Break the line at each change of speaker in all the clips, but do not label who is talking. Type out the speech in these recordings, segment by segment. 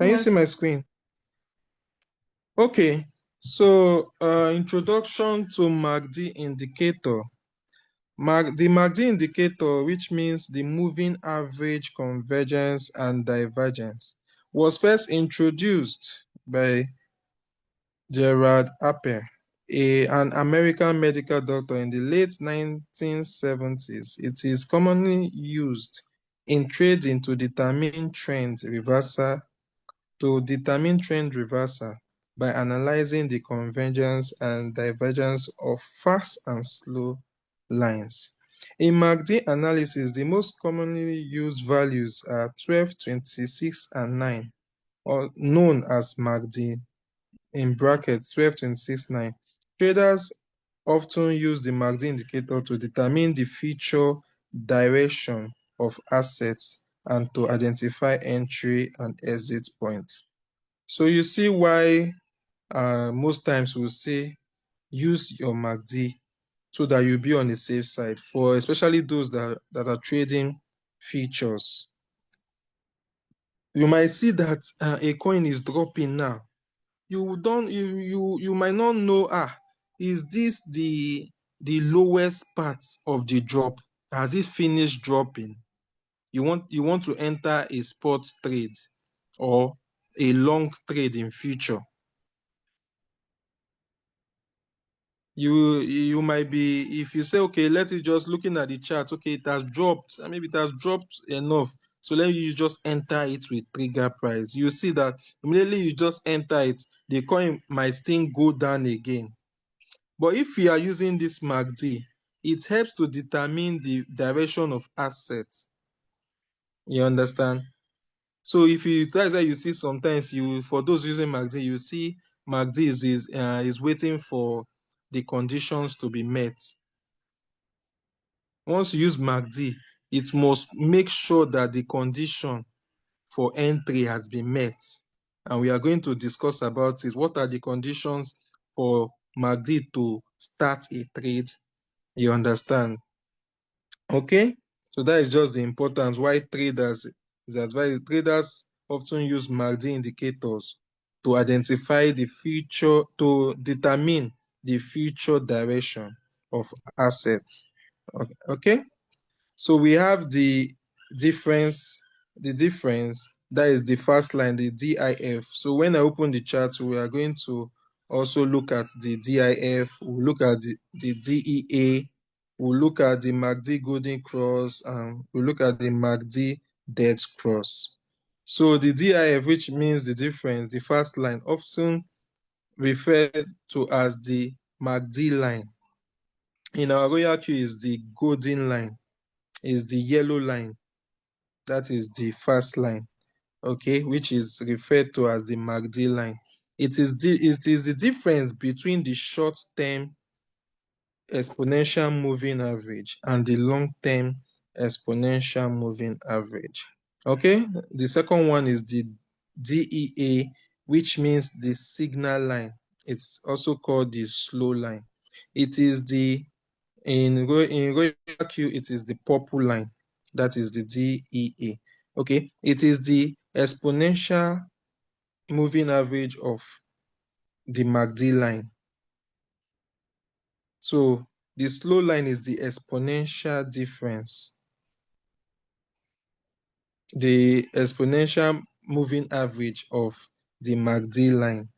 Can you see
Yes.
my screen? Okay, so introduction to MACD indicator. The MACD indicator, which means the moving average convergence and divergence, was first introduced by Gerard Appel, an American medical doctor in the late 1970s. It is commonly used in trading to determine trend reversal by analyzing the convergence and divergence of fast and slow lines. In MACD analysis, the most commonly used values are 12, 26, and 9, or known as MACD in brackets 12, 26, 9. Traders often use the MACD indicator to determine the future direction of assets and to identify entry and exit points. So you see why most times we'll say use your MACD so that you'll be on the safe side, for especially those that are trading futures. You might see that a coin is dropping now. You might not know, is this the lowest part of the drop? Has it finished dropping? You want to enter a spot trade or a long trade in future. You might be, if you say, okay, let it just looking at the chart, okay, it has dropped, and maybe it has dropped enough, so let you just enter it with trigger price. You see that immediately you just enter it, the coin might still go down again. But if you are using this MACD, it helps to determine the direction of assets. You understand? So if you, that's why you see sometimes for those using MACD, you see MACD is waiting for the conditions to be met. Once you use MACD, it must make sure that the condition for entry has been met. And we are going to discuss about it. What are the conditions for MACD to start a trade? You understand? Okay? So that is just the importance why traders is advised. Traders often use MACD indicators to identify the future, to determine the future direction of assets. Okay? So we have the difference, that is the first line, the DIF. So when I open the chart, we are going to also look at the DIF, we'll look at the DEA, we'll look at the MACD golden cross, and we'll look at the MACD dead cross. So the DIF, which means the difference, the first line, often referred to as the MACD line. In our royal queue is the golden line, is the yellow line. That is the first line, okay, which is referred to as the MACD line. It is the difference between the short-term exponential moving average and the long-term exponential moving average. Okay, the second one is the DEA, which means the signal line. It's also called the slow line. It is in royal queue, it is the purple line. That is the DEA. Okay, it is the exponential moving average of the MACD line. So the slow line is the exponential difference, the exponential moving average of the MACD line.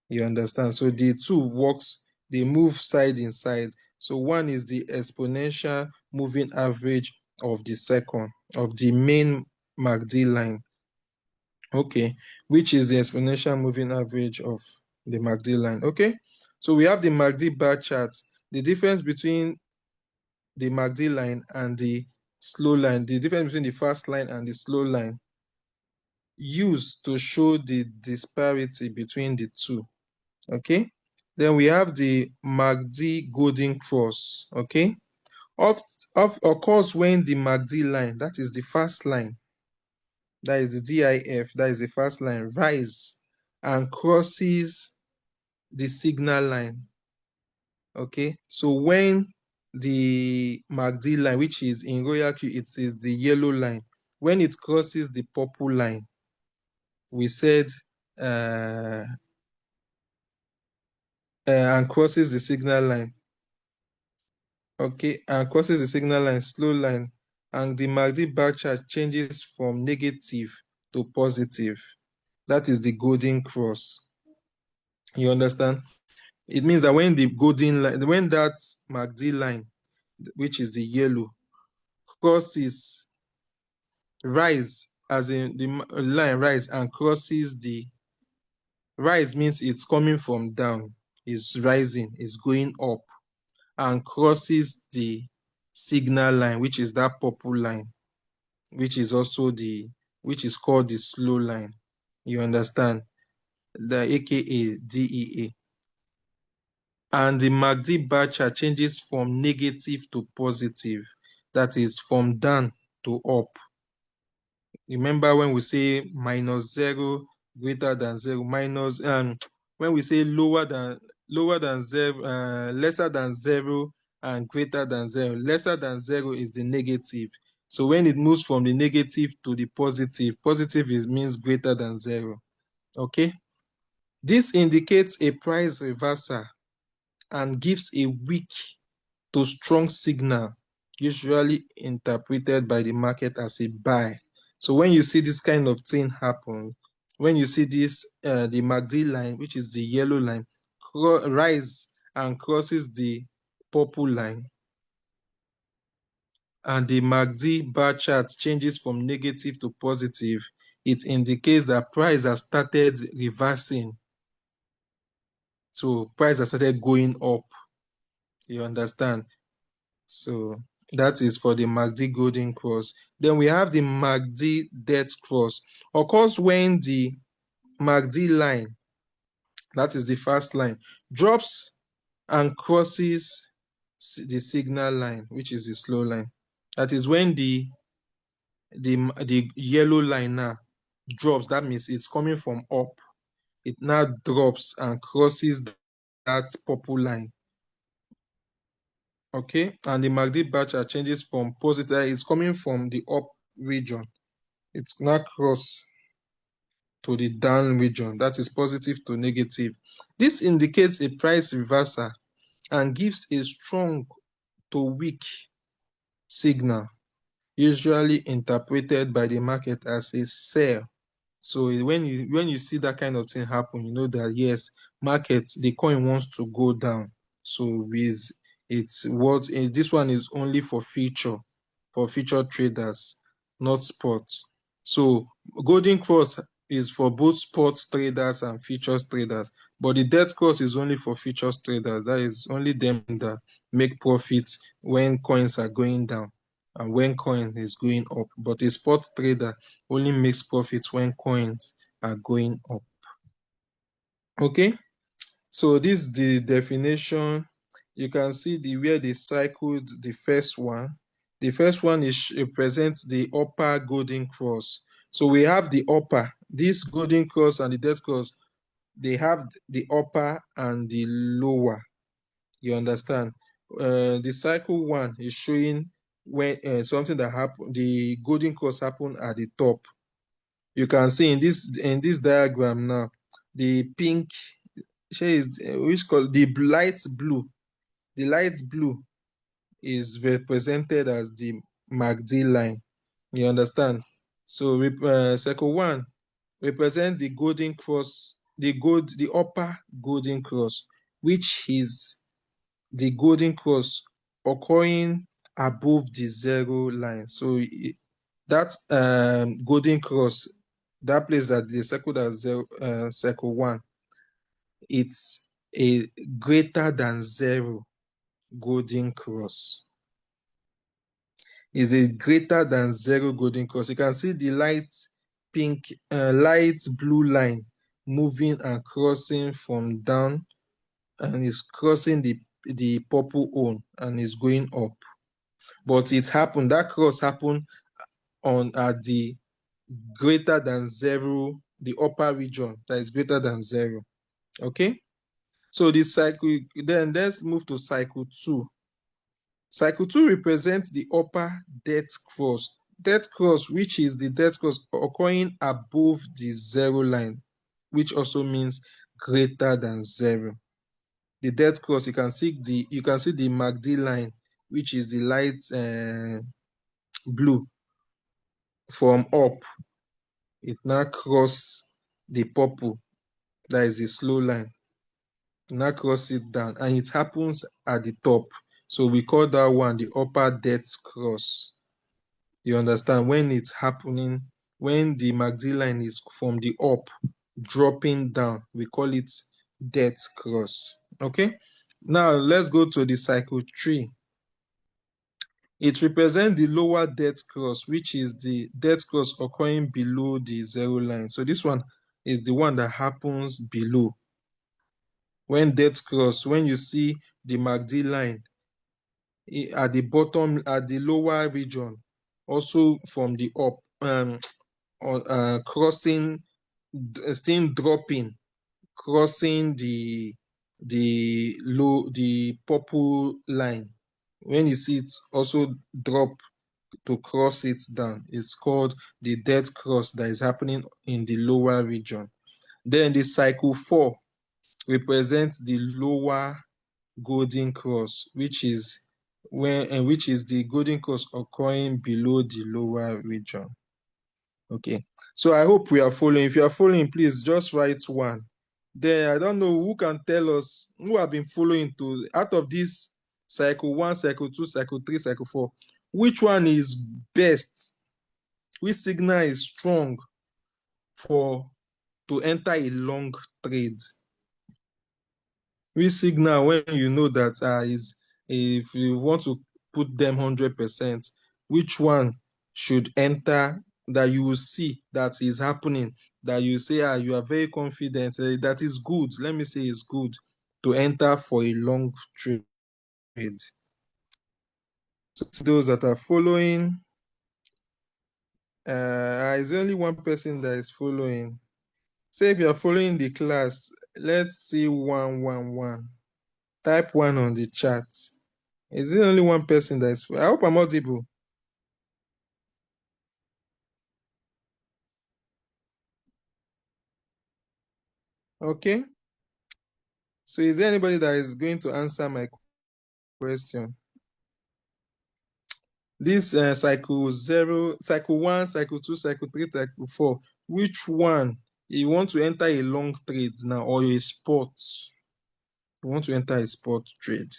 You understand? So the two works, they move side in side. So one is the exponential moving average of the second, of the main MACD line. Okay, which is the exponential moving average of the MACD line. Okay, so we have the MACD bar chart. The difference between the MACD line and the slow line, the difference between the fast line and the slow line, used to show the disparity between the two. Okay, then we have the MACD golden cross. Okay, occurs when the MACD line, that is the first line, that is the DIF, that is the first line, rise and crosses the signal line. Okay, so when the MACD line, which is in royal queue, it is the yellow line, when it crosses the purple line, we said and crosses the signal line. Okay, and crosses the signal line, slow line, and the MACD bar chart changes from negative to positive. That is the golden cross. You understand? It means that when the golden line, when that MACD line, which is the yellow, crosses rise, as in the line rise and crosses the rise, means it's coming from down, it's rising, it's going up, and crosses the signal line, which is that purple line, which is also which is called the slow line. You understand? The aka DEA. And the MACD bar chart changes from negative to positive. That is from down to up. Remember when we say minus 0, greater than 0, minus, when we say lower than 0, lesser than 0 and greater than 0. Lesser than 0 is the negative. So when it moves from the negative to the positive, positive means greater than 0. Okay? This indicates a price reversal and gives a weak to strong signal, usually interpreted by the market as a buy. So when you see this kind of thing happen, when you see this, the MACD line, which is the yellow line, rise and crosses the purple line, and the MACD bar chart changes from negative to positive, it indicates that price has started reversing. So price has started going up. You understand? So that is for the MACD golden cross. Then we have the MACD death cross. Occurs when the MACD line, that is the first line, drops and crosses the signal line, which is the slow line. That is when the yellow line now drops. That means it's coming from up. It now drops and crosses that purple line. Okay, and the MACD bar chart changes from positive. It's coming from the up region. It's now cross to the down region. That is positive to negative. This indicates a price reversal and gives a strong to weak signal, usually interpreted by the market as a sell. So when you see that kind of thing happen, you know that yes, markets, the coin wants to go down. So it's what this one is only for future traders, not sports. So golden cross is for both sports traders and futures traders, but the death cross is only for futures traders. That is only them that make profits when coins are going down and when coin is going up. But a spot trader only makes profits when coins are going up. Okay, so this is the definition. You can see where they cycled the first one. The first one represents the upper golden cross. So we have the upper, this golden cross and the death cross, they have the upper and the lower. You understand? The cycle one is showing when something that happened, the golden cross happened at the top. You can see in this diagram now, the pink shade, which called the light blue. The light blue is represented as the MACD line. You understand? So cycle one represent the golden cross, the upper golden cross, which is the golden cross occurring above the zero line. So that golden cross, that place that they circled as circle one, it's a greater than zero golden cross. Is a greater than zero golden cross. You can see the light blue line moving and crossing from down, and is crossing the purple one and is going up. But it happened, that cross happened at the greater than zero, the upper region that is greater than zero. Okay, so this cycle, then let's move to cycle two. Cycle two represents the upper death cross. death cross, which is the death cross occurring above the zero line, which also means greater than zero. The death cross, you can see the MACD line, which is the light blue from up. It now cross the purple, that is the slow line. Now cross it down, and it happens at the top. So we call that one the upper death cross. You understand? When it's happening, when the MACD line is from the up dropping down, we call it death cross. Okay, now let's go to the cycle 3. It represents the lower death cross, which is the death cross occurring below the zero line. So this one is the one that happens below. When death cross, when you see the MACD line at the bottom, at the lower region, also from the up, crossing, still dropping, crossing the purple line. When you see it also drop to cross it down, it's called the death cross that is happening in the lower region. Then the cycle 4 represents the lower golden cross, which is the golden cross occurring below the lower region. Okay, so I hope we are following. If you are following, please just write 1. Then I don't know who can tell us who have been following to out of this cycle 1, cycle 2, cycle 3, cycle 4. Which one is best? Which signal is strong to enter a long trade? Which signal, when you know that if you want to put them 100%, which one should enter, that you will see that is happening, that you say you are very confident that is good, let me say it's good to enter for a long trade? So those that are following, is only one person that is following. Say if you are following the class, let's see 111. Type 1 on the chat. Is it only one person that is? I hope I'm audible. Okay. So is there anybody that is going to answer my question? This cycle 0, cycle 1, cycle 2, cycle 3, cycle 4. Which one you want to enter a long trade now, or a spot? You want to enter a spot trade?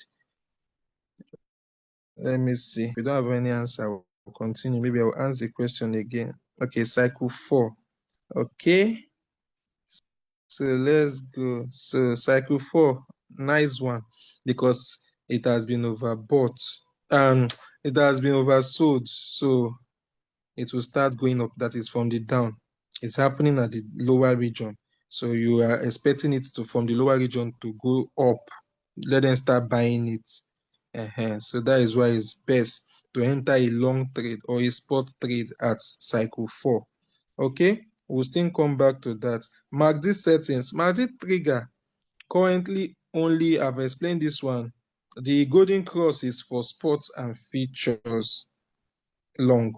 Let me see. If we don't have any answer, we'll continue. Maybe I'll answer the question again. Okay, cycle 4. Okay. So let's go. So cycle 4, nice one, because it has been overbought. It has been oversold. So it will start going up. That is from the down. It's happening at the lower region. So you are expecting it to, from the lower region, to go up. Let them start buying it. So that is why it's best to enter a long trade or a spot trade at cycle 4. Okay, we'll still come back to that. MACD settings, MACD trigger. Currently, only I've explained this one. The golden cross is for spots and features long.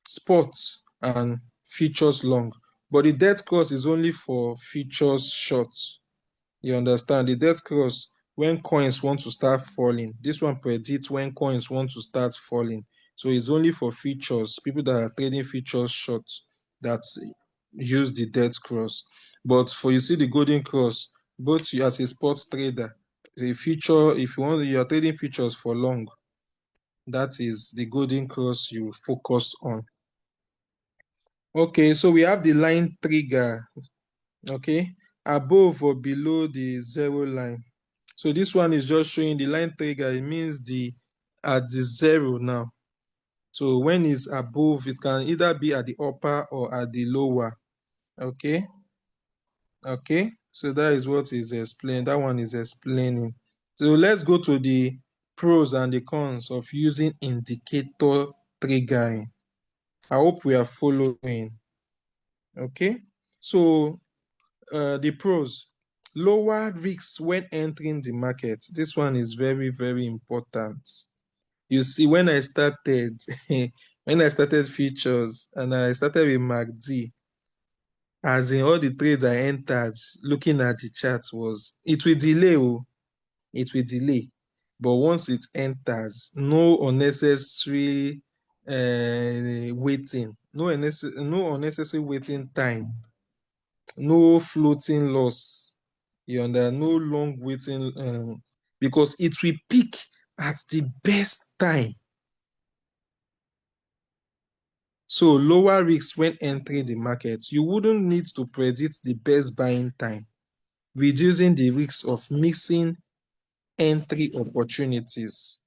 Spots and features long. But the death cross is only for features short. You understand? The death cross, when coins want to start falling, this one predicts when coins want to start falling. So it's only for features, people that are trading features short, that use the death cross. But for, you see, the golden cross, both you as a sports trader, the feature, if you are trading features for long, that is the golden cross you focus on. Okay, so we have the line trigger, okay, above or below the zero line. So this one is just showing the line trigger. It means at the zero now. So when it's above, it can either be at the upper or at the lower. Okay. Okay. So that is what is explained. That one is explaining. So let's go to the pros and the cons of using indicator triggering. I hope we are following. Okay. So the pros: lower risks when entering the market. This one is very, very important. You see, when I started, when I started futures and I started with MACD, as in all the trades I entered, looking at the charts was, it will delay, oh, it will delay. But once it enters, no unnecessary waiting, no unnecessary waiting time, no floating loss. You understand? No long waiting, because it will peak at the best time. So lower risks when entering the market. You wouldn't need to predict the best buying time, reducing the risks of missing entry opportunities.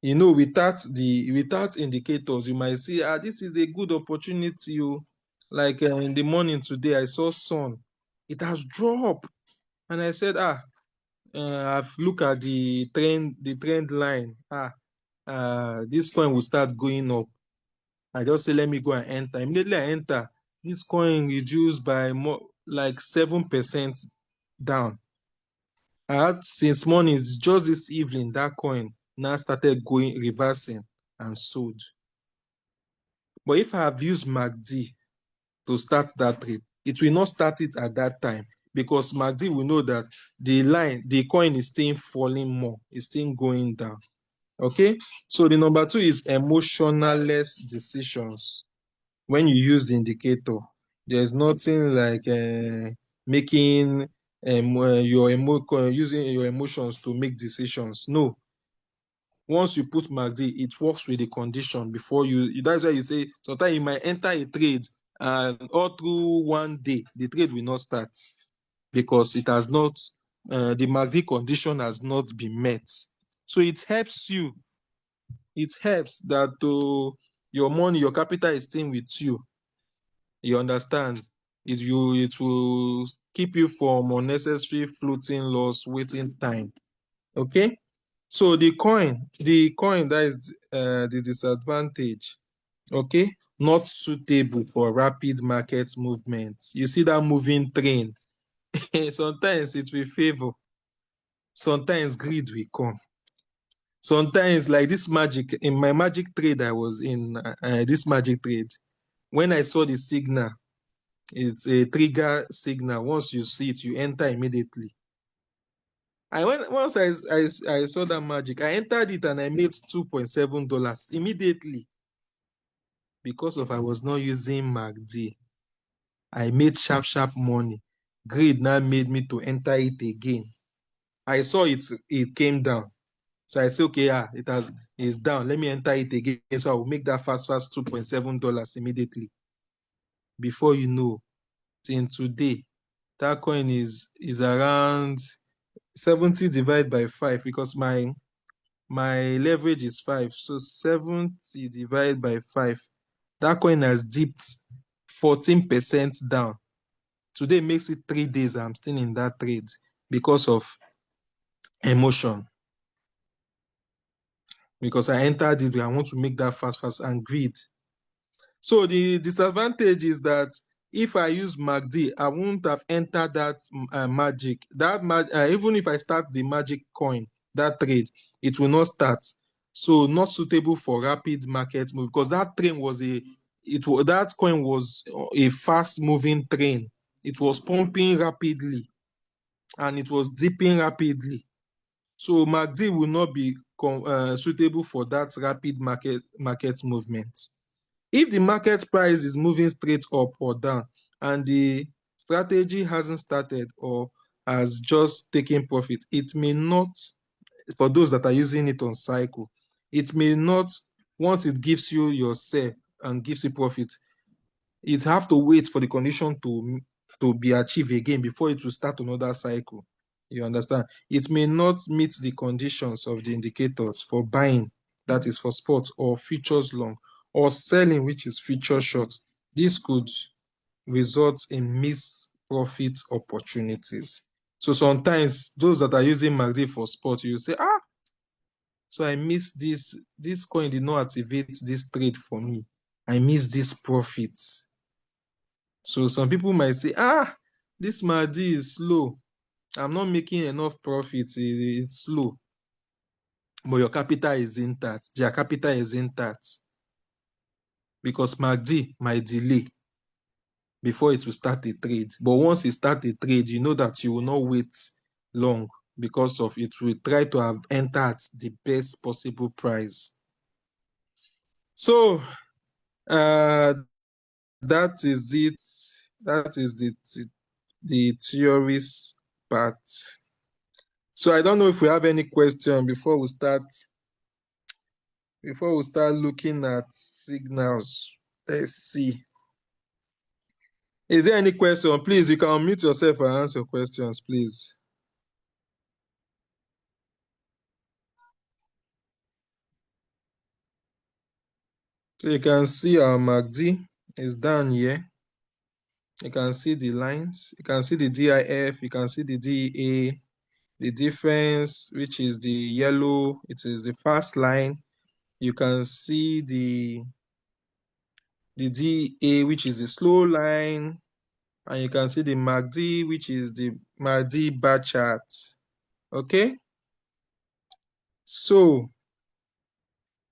You know, without indicators, you might see, this is a good opportunity. Like in the morning today, I saw sun. It has dropped. And I said, I've looked at the trend line. This coin will start going up. I just say, let me go and enter. Immediately I enter, this coin reduced by more like 7% down. I had since morning, it's just this evening, that coin now started going reversing and sold. But if I have used MACD to start that trade, it will not start it at that time, because MACD will know that the coin is still falling more, it's still going down. Okay, so the number 2 is emotionless decisions. When you use the indicator, there's nothing like making using your emotions to make decisions. No. Once you put MACD, it works with the condition before you. That's why you say sometimes you might enter a trade and all through one day the trade will not start, because it has not the MACD condition has not been met. So it helps you. It helps that your money, your capital is staying with you. You understand? It will keep you from unnecessary floating loss, waiting time. Okay? So the coin that is the disadvantage. Okay? Not suitable for rapid market movements. You see that moving train. Sometimes it will favor. Sometimes greed will come. Sometimes, like this magic, in my magic trade, I was in this magic trade. When I saw the signal, it's a trigger signal. Once you see it, you enter immediately. Once I saw that magic, I entered it and I made $2.7 immediately, because of I was not using MACD. I made sharp money. Greed now made me to enter it again. I saw it came down. So I say, okay, it's down. Let me enter it again. So I will make that fast $2.7 immediately. Before you know, till today, that coin is around 70 divided by 5, because my leverage is 5. So 70 divided by 5. That coin has dipped 14% down. Today makes it 3 days. I'm still in that trade because of emotion. Because I entered it, I want to make that fast, and greed. So the disadvantage is that if I use MACD, I won't have entered that magic. Even if I start the magic coin, that trade, it will not start. So not suitable for rapid market move, because that coin was a fast moving train. It was pumping rapidly and it was dipping rapidly. So MACD will not be suitable for that rapid market movement. If the market price is moving straight up or down and the strategy hasn't started or has just taken profit, it may not, for those that are using it on cycle, it may not, once it gives you your sell and gives you profit, it have to wait for the condition to be achieved again before it will start another cycle. You understand? It may not meet the conditions of the indicators for buying, that is for spot, or futures long, or selling, which is future short. This could result in missed profit opportunities. So sometimes those that are using MACD for spot, you say, so I missed this coin did not activate this trade for me. I missed this profit. So some people might say, this MACD is slow. I'm not making enough profit. It's slow. But your capital is intact. Their capital is intact. because MACD might delay before it will start a trade. But once it starts a trade, you know that you will not wait long because of it will try to have entered at the best possible price. So that is it. That is the theories part. So I don't know if we have any question before we start looking at signals. Let's see. Is there any question? Please, you can unmute yourself and answer questions, please. So you can see our MACD is down here. You can see the lines. You can see the DIF. You can see the DEA. The difference, which is the yellow, it is the fast line. You can see the DA, which is the slow line. And you can see the MACD, which is the MACD bar chart. Okay? So,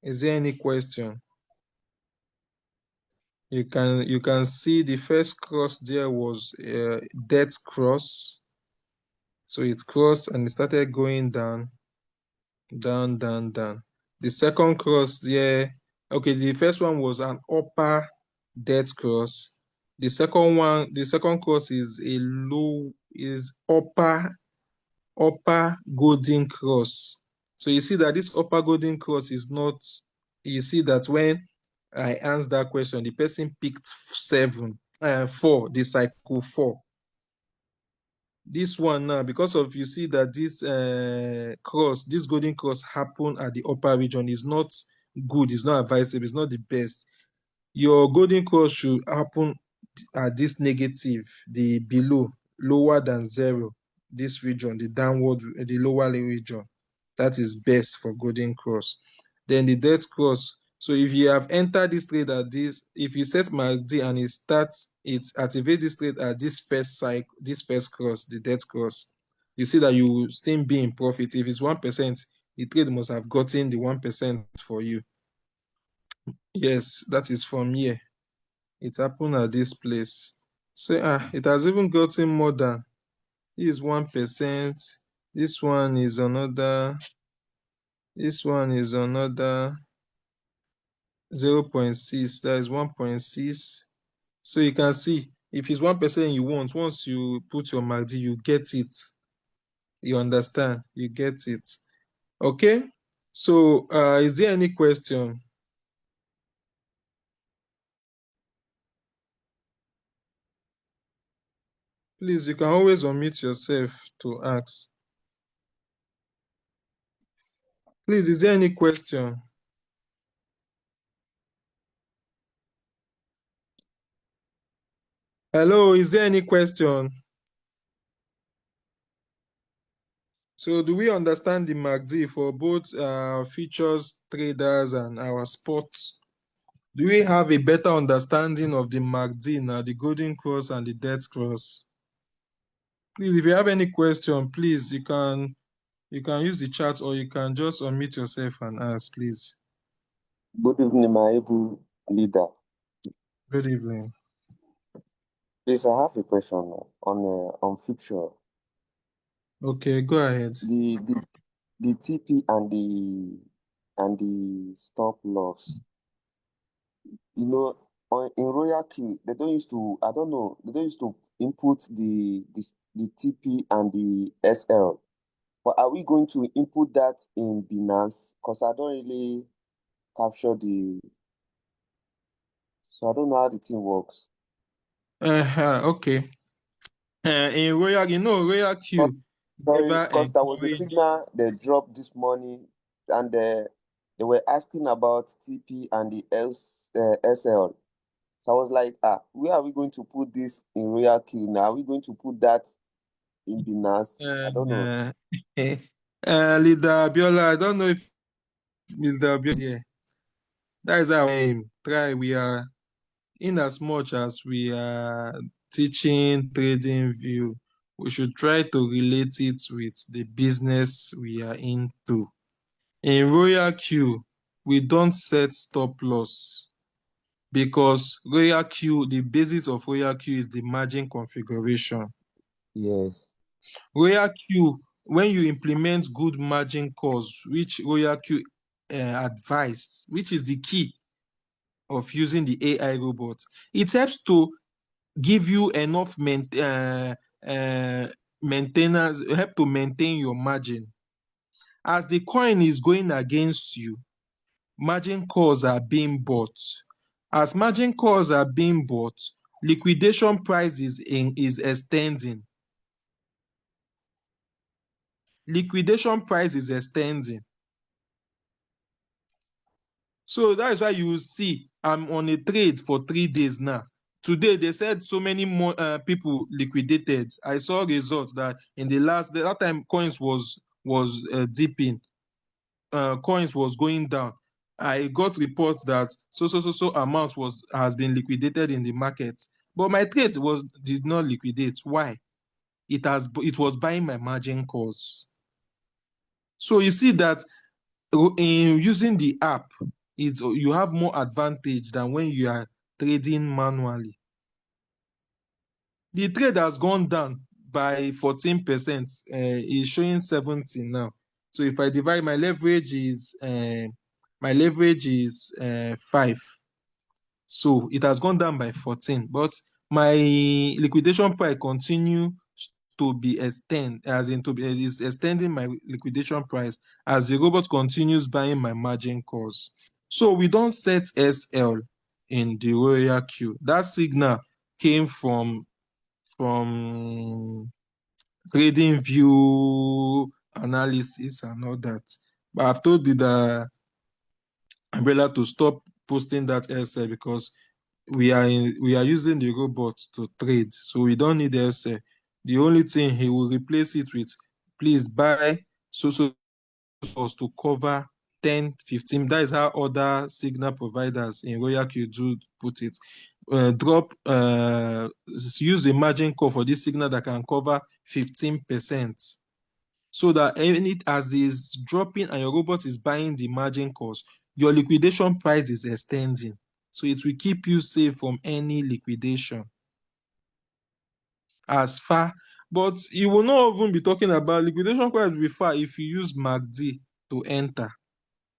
is there any question? You can see the first cross there was death cross. So it crossed and it started going down, down, down, down. The second cross there, okay, the first one was an upper death cross. The second cross is a low, is upper golden cross. So you see that this upper golden cross is not, you see that when I answered that question, the person picked 4, the cycle 4. This one now, because of you see that this this golden cross happened at the upper region, is not good, it's not advisable, it's not the best. Your golden cross should happen at this negative, the below, lower than 0, this region, the downward, the lower region. That is best for golden cross. Then the death cross. So if you have entered this trade at this, if you set MACD and it activates this trade at this first cycle, this first cross, the death cross, you see that you will still be in profit. If it's 1%, the trade must have gotten the 1% for you. Yes, that is from here. It happened at this place. So it has even gotten more than this 1%. This one is another. This one is another 0.6. That is 1.6. So you can see if it's 1% you want, once you put your MACD, you get it. You understand? You get it. Okay. So is there any question? Please, you can always unmute yourself to ask. Please, is there any question? Hello, is there any question? So do we understand the MACD for both futures traders and our sports? Do we have a better understanding of the MACD now, the golden cross and the death cross? Please, if you have any question, please, you can use the chat or you can just unmute yourself and ask, please.
Good evening, my able leader.
Good evening.
Please, I have a question on future.
Okay, go ahead.
The TP and the stop loss. You know, in Royal King, they don't used to. I don't know. They don't used to input the TP and the SL. But are we going to input that in Binance? Because I don't really capture the. So I don't know how the thing works.
Okay. In Royal, Royal Q never
Because there was a
encourage.
signal they dropped this morning, and they were asking about TP and the SL. So I was like, where are we going to put this in Royal Q now? Are we going to put that in Binance? I don't know.
Leader Abiola, I don't know if Mr. Abiola is here. That is our aim. We are, in as much as we are teaching trading view, we should try to relate it with the business we are into. In Royal Q, we don't set stop loss because Royal Q, the basis of Royal Q is the margin configuration.
Yes.
Royal Q, when you implement good margin calls, which Royal Q advised, which is the key of using the AI robot, it helps to give you enough maintenance, help to maintain your margin. As the coin is going against you, margin calls are being bought. As margin calls are being bought, liquidation price is extending. Liquidation price is extending. So that is why you will see I'm on a trade for 3 days now. Today they said so many more people liquidated. I saw results that in that time coins was dipping, coins was going down. I got reports that so amount has been liquidated in the market, but my trade did not liquidate. Why? It was buying my margin calls. So you see that in using the app, you have more advantage than when you are trading manually. The trade has gone down by 14%. It's showing 70 now. So if I divide, my leverage is 5. So it has gone down by 14, but my liquidation price continue to be is extending my liquidation price as the robot continues buying my margin calls. So we don't set SL in the Royal Q. That signal came from trading view analysis and all that. But I've told the umbrella to stop posting that SL because we are using the robot to trade, so we don't need SL. The only thing he will replace it with, please buy so to cover 10, 15. That is how other signal providers in Royal Q do put it. Use the margin call for this signal that can cover 15%. So that as it is dropping and your robot is buying the margin calls, your liquidation price is extending. So it will keep you safe from any liquidation as far. But you will not even be talking about liquidation price will be far if you use MACD to enter.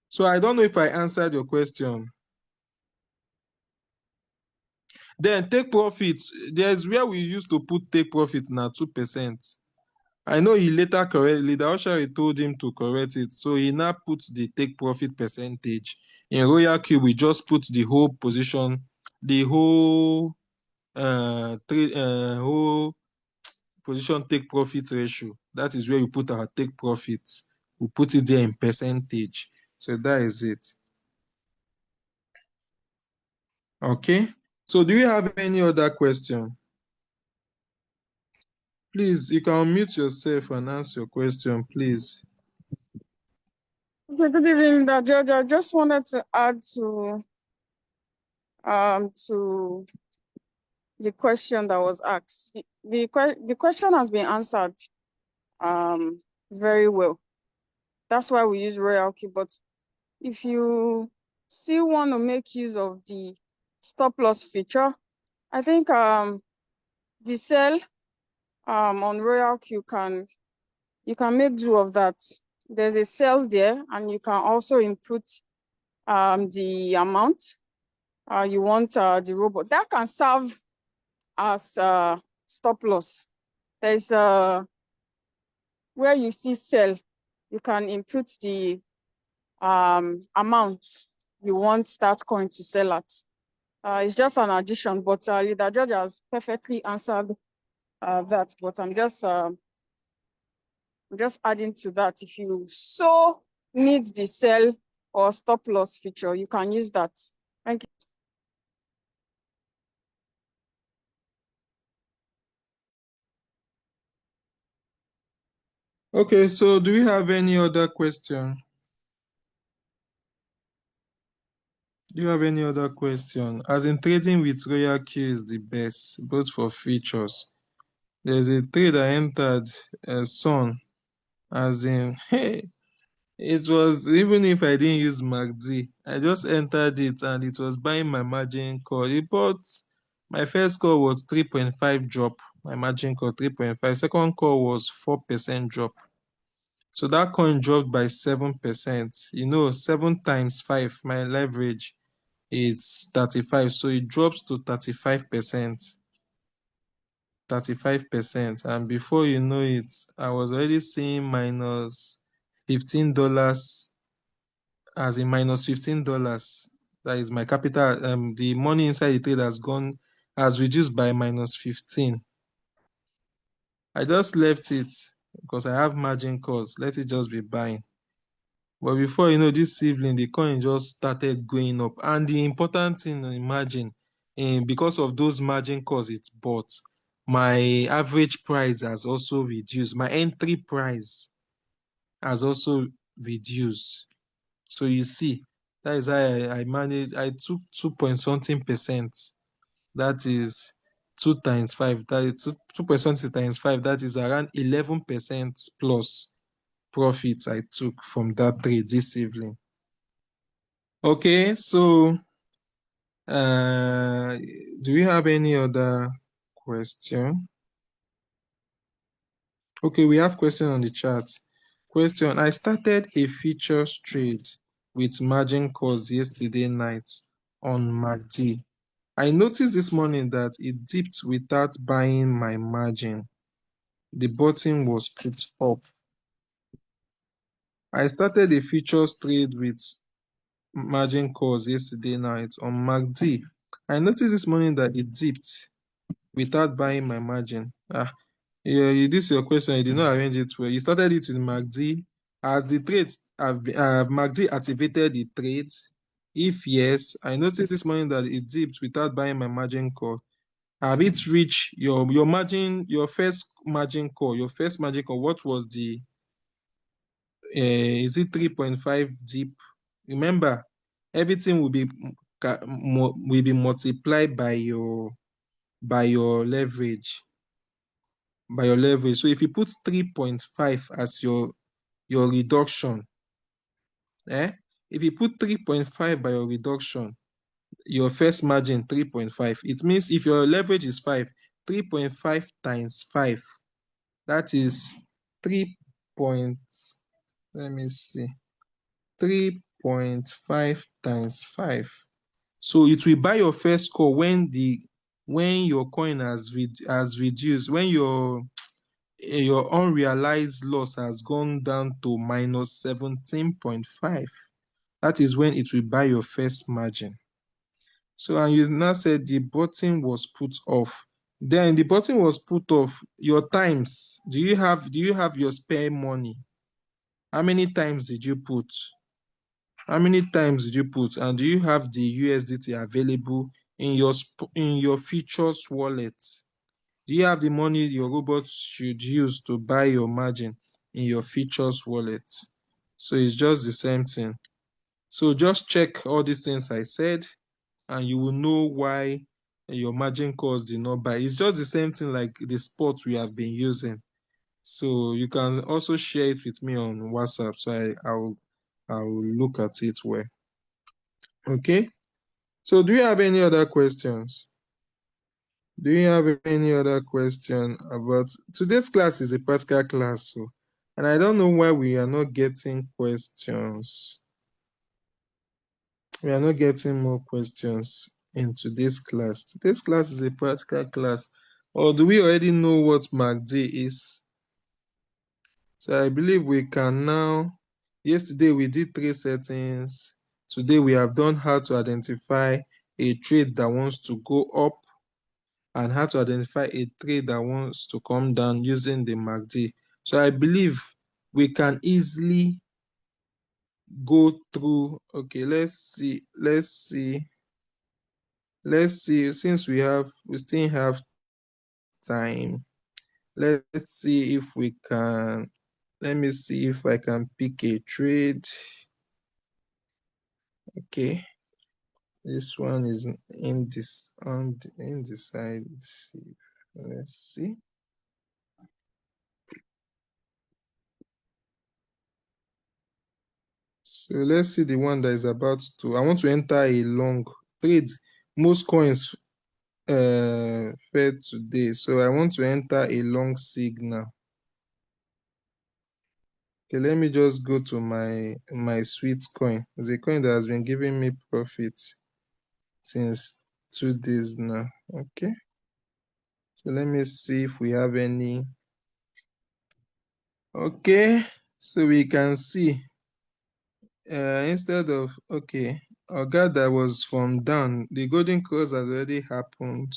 So I don't know if I answered your question. Then take profits. There's where we used to put take profit now 2%. I know he later leader Oshari told him to correct it. So he now puts the take profit percentage. In Royal Q, we just put the whole position, the whole whole position take profit ratio. That is where you put our take profits. We put it there in percentage. So that is it. Okay. So do you have any other question? Please, you can unmute yourself and ask your question, please.
Okay, good evening, Judge. I just wanted to add to the question that was asked. The question has been answered very well. That's why we use Royal Key. But if you still want to make use of the stop loss feature, I think the sell on Royal Q you can make do of that. There's a sell there, and you can also input the amount you want the robot. That can serve as stop loss. There's where you see sell, you can input the amount you want that coin to sell at. It's just an addition, but Leader George has perfectly answered that. But I'm just adding to that. If you so need the sell or stop loss feature, you can use that. Thank you.
Okay, so do we have any other question? Do you have any other question? As in trading with Royal Q is the best, both for features. There's a trade I entered, Sun, as in, hey, It was, even if I didn't use MACD, I just entered it and it was buying my margin call. It bought, my first call was 3.5 drop, my margin call 3.5. Second call was 4% drop. So that coin dropped by 7%. 7 times 5, my leverage, it's 35. So it drops to 35%. 35%. And before you know it, I was already seeing minus $15, as in minus $15. That is my capital. The money inside the trade has reduced by minus 15. I just left it because I have margin calls. Let it just be buying. But before you know, this evening, the coin just started going up. And the important thing, imagine, because of those margin calls it bought, my average price has also reduced. My entry price has also reduced. So you see, that is how I took 2 point something percent. That is 2 times 5. That is 2 point something times 5. That is around 11% plus profits I took from that trade this evening. Okay, so do we have any other question? Okay, we have question on the chat. Question: I started a futures trade with margin calls yesterday night on MACD. I noticed this morning that it dipped without buying my margin. The button was put up. I started a futures trade with margin calls yesterday night on MACD. I noticed this morning that it dipped without buying my margin. Yeah, this is your question. You did not arrange it well. You started it with MACD. Has the trades have MACD activated the trade? If yes, I noticed this morning that it dipped without buying my margin call. Have it reached your margin, your first margin call? Your first margin call, what was the is it 3.5 deep? Remember, everything will be multiplied by your leverage. By your leverage. So if you put 3.5 as your reduction, if you put 3.5 by your reduction, your first margin 3.5, it means if your leverage is 5, 3.5 times 5, that is 3 point, let me see, 3.5 times 5. So it will buy your first call when your coin has reduced, when your unrealized loss has gone down to minus 17.5. That is when it will buy your first margin. So, and you now said the button was put off. Then the button was put off. Your times, do you have your spare money? How many times did you put? How many times did you put? And do you have the USDT available in your futures wallet? Do you have the money your robots should use to buy your margin in your futures wallet? So it's just the same thing. So just check all these things I said, and you will know why your margin calls did not buy. It's just the same thing like the spot we have been using. So you can also share it with me on WhatsApp. So I will look at it well. Okay. So do you have any other questions? Do you have any other question about today's class? Is a practical class, so, and I don't know why we are not getting questions. We are not getting more questions in today's class. Today's class is a practical class. Or do we already know what MACD is? So I believe we can now. Yesterday we did 3 settings. Today we have done how to identify a trade that wants to go up and how to identify a trade that wants to come down using the MACD. So I believe we can easily go through. Okay, let's see. Since we still have time, let's see if we can. Let me see if I can pick a trade. Okay, this one is undecided. Let's see. So let's see the one that is about to. I want to enter a long trade. Most coins fed today, so I want to enter a long signal. Okay, let me just go to my sweet coin. It's a coin that has been giving me profits since 2 days now. Okay, so let me see if we have any. Okay, so we can see instead of okay, Oga that was from down, the golden cross has already happened.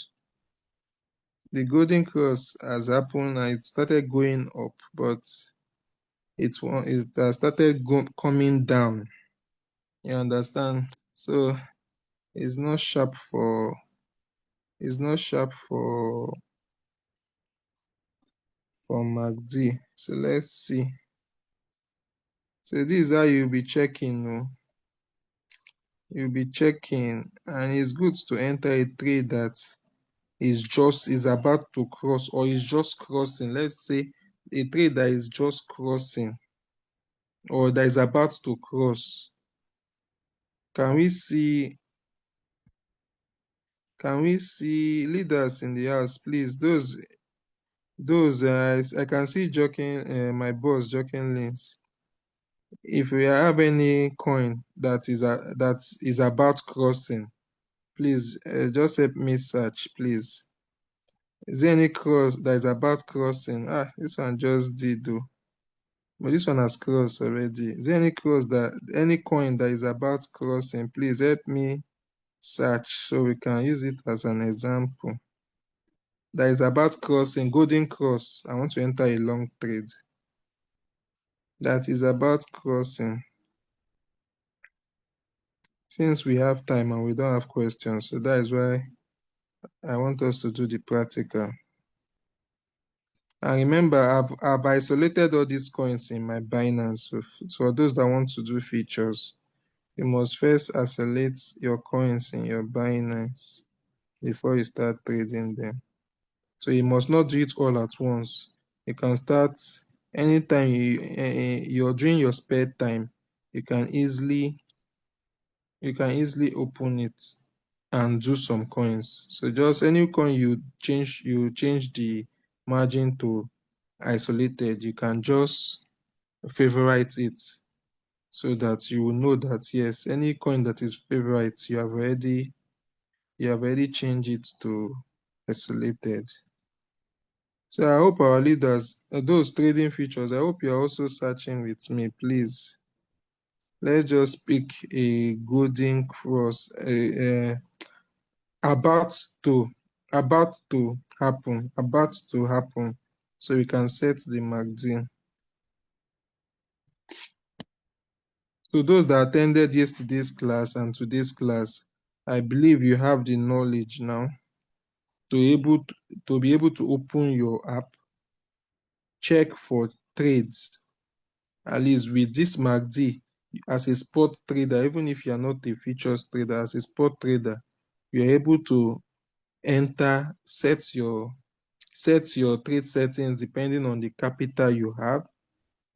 The golden cross has happened and it started going up, but it has started coming down. You understand? So it's not sharp for MACD. So let's see. So this is how you'll be checking. You'll be checking, and it's good to enter a trade that is about to cross or is just crossing. Let's say a trade that is just crossing or that is about to cross. Can we see leaders in the house, please? Those I can see joking my boss joking links. If we have any coin that is about crossing, please just help me search, please. Is there any cross that is about crossing? This one just did though. But this one has crossed already. Is there any coin that is about crossing? Please help me search so we can use it as an example. That is about crossing, golden cross. I want to enter a long trade. That is about crossing. Since we have time and we don't have questions, so that is why I want us to do the practical. And remember, I've isolated all these coins in my Binance. So for those that want to do features, you must first isolate your coins in your Binance before you start trading them. So you must not do it all at once. You can start anytime you're doing your spare time. You can easily open it and do some coins. So just any coin you change the margin to isolated, you can just favorite it so that you will know that yes, any coin that is favorite, you have already changed it to isolated. So I hope our leaders, those trading features, I hope you are also searching with me, please. Let's just pick a golden cross, about to happen, so we can set the MACD. So those that attended yesterday's class and today's class, I believe you have the knowledge now to be able to open your app, check for trades. At least with this MACD, as a spot trader, even if you are not a futures trader, as a spot trader, you are able to enter, set your trade settings depending on the capital you have.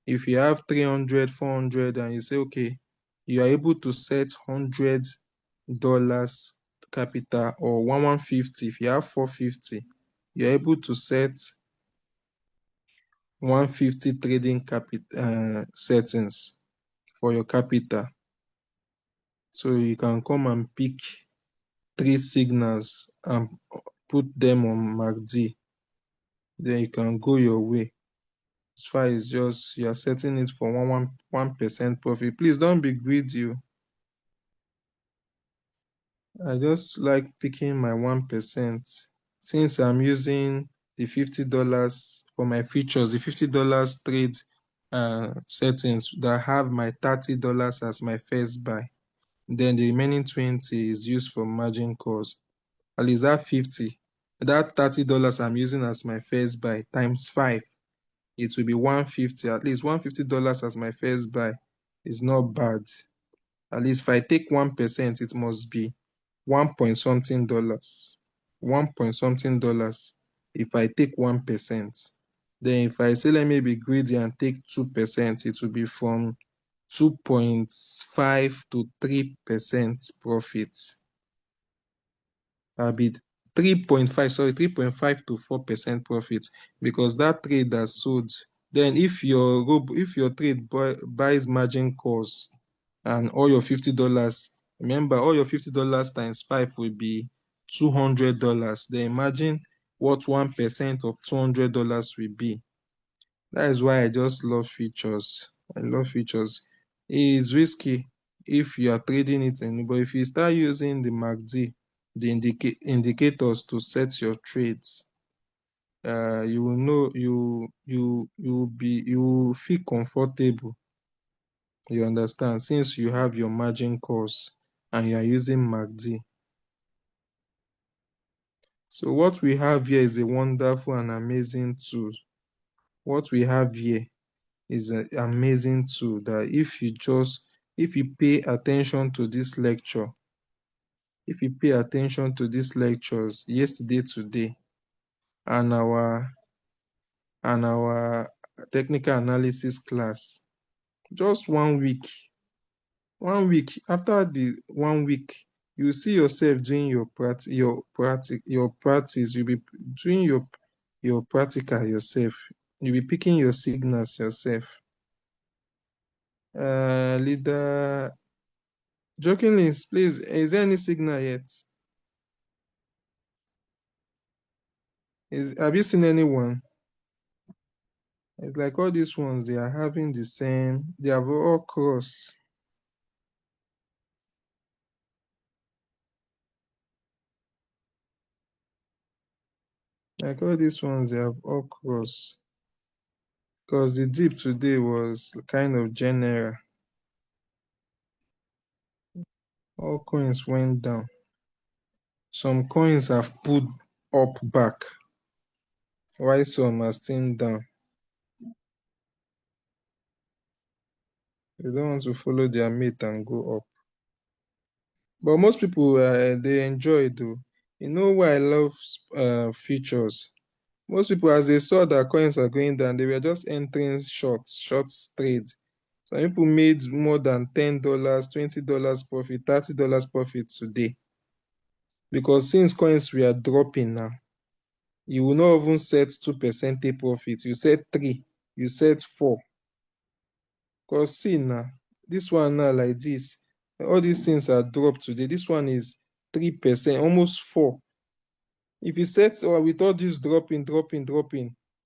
If you have 300, 400, and you say, okay, you are able to set $100 capital or 150. If you have 450, you're able to set 150 trading settings for your capital. So you can come and pick 3 signals and put them on MACD. Then you can go your way. As far as just you are setting it for 1% profit. Please don't be greedy. I just like picking my 1%. Since I'm using the $50 for my features, the $50 trade settings that have my $30 as my first buy. Then the remaining 20 is used for margin calls. At least that 50, that $30 I'm using as my first buy times 5, it will be 150. At least $150 as my first buy is not bad. At least if I take 1%, it must be $1 point something dollars. $1 point something dollars if I take 1%. Then if I say let me be greedy and take 2%, it will be from 2.5 to 3% profit. I'll be 3.5, sorry, 3.5 to 4% profit, because that trade has sold. Then if your trade buys margin calls and all your $50, remember all your $50 times 5 will be $200. Then imagine what 1% of $200 will be. That is why I just love futures. I love futures. It is risky if you are trading it, but if you start using the MACD, the indicators to set your trades, you will know, you will feel comfortable. You understand, since you have your margin calls and you are using MACD. So what we have here is a wonderful and amazing tool. What we have here is an amazing tool that if you pay attention to this lecture, if you pay attention to these lectures yesterday, today, and our technical analysis class, just 1 week, after the 1 week, you see yourself doing your practice, you'll be doing your practical yourself. You'll be picking your signals yourself. Leader jokingly, please, is there any signal yet? Have you seen anyone? It's like all these ones, they are having the same, they have all cross. Like all these ones, they have all cross. Because the dip today was kind of general. All coins went down. Some coins have pulled up back, while some are still down. They don't want to follow their mate and go up. But most people, they enjoy it though. You know why I love futures? Most people, as they saw that coins are going down, they were just entering short trade. Some people made more than $10, $20 profit, $30 profit today. Because since coins were dropping now, you will not even set 2% profit. You set 3, you set 4. Because see now, this one now like this, all these things are dropped today. This one is 3%, almost 4. If you set with all this dropping,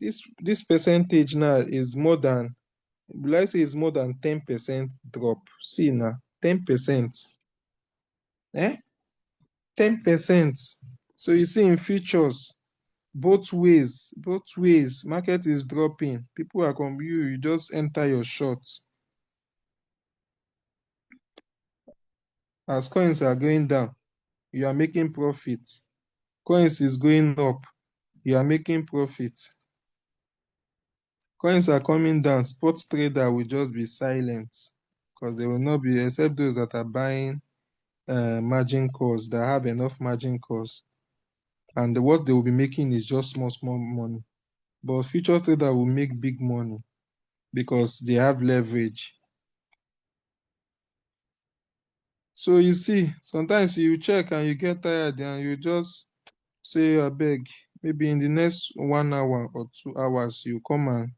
this percentage now is more than, let's say, it's more than 10% drop. See now, 10%. 10%. So you see in futures, both ways, market is dropping. People are you just enter your shorts. As coins are going down, you are making profits. Coins is going up, you are making profits. Coins are coming down, sports trader will just be silent, because they will not be, except those that are buying margin calls, that have enough margin calls, and what they will be making is just small money. But future trader will make big money because they have leverage. So you see, sometimes you check and you get tired and you just say, I beg, maybe in the next 1 hour or 2 hours, you come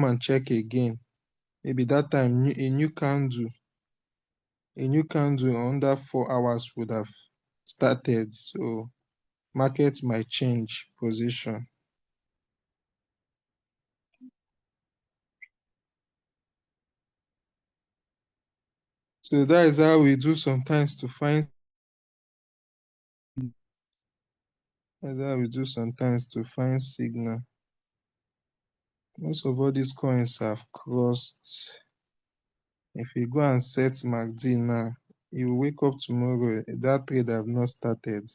and check again. Maybe that time a new candle under 4 hours would have started. So market might change position. So that is how we do sometimes to find signal. Most of all these coins have crossed. If you go and set MACD now, you wake up tomorrow, that trade have not started.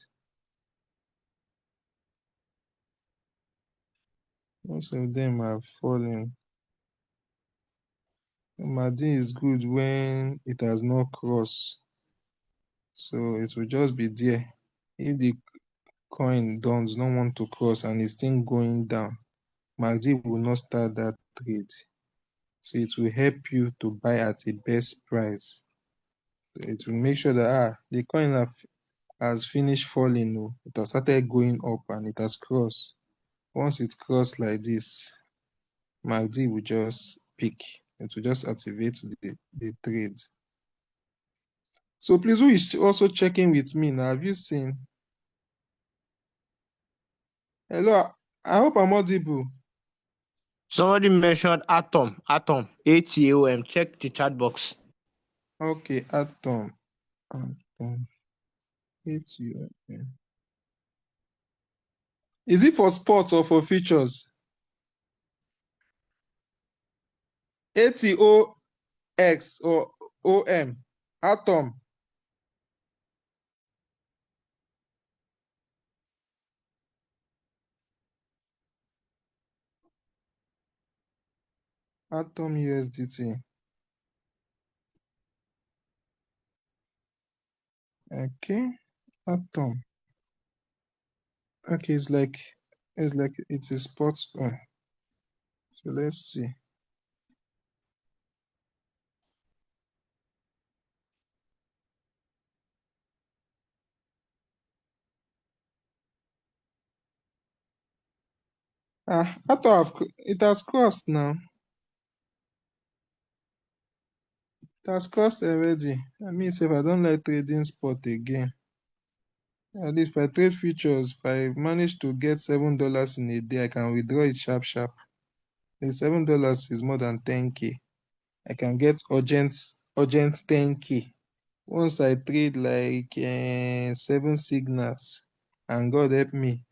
Most of them have fallen. MACD is good when it has not crossed. So it will just be there. If the coin does not want to cross and it's still going down, MACD will not start that trade. So it will help you to buy at the best price. It will make sure that the coin has finished falling. Oh, it has started going up and it has crossed. Once it crosses like this, MACD will just pick. It will just activate the trade. So please, who is also checking with me now? Have you seen? Hello, I hope I'm audible.
Somebody mentioned Atom, ATOM. Check the chat box.
Okay, Atom. ATOM. Is it for sports or for features? ATOX or OM? Atom. Atom USDT. Okay, Atom. Okay, it's like it's a sports coin. So let's see. Atom, it has crossed now. It has crossed already. I mean, if I don't like trading spot again, at least if I trade futures, if I manage to get $7 in a day, I can withdraw it sharp. The $7 is more than 10K. I can get urgent 10K. Once I trade like 7 signals, and God help me,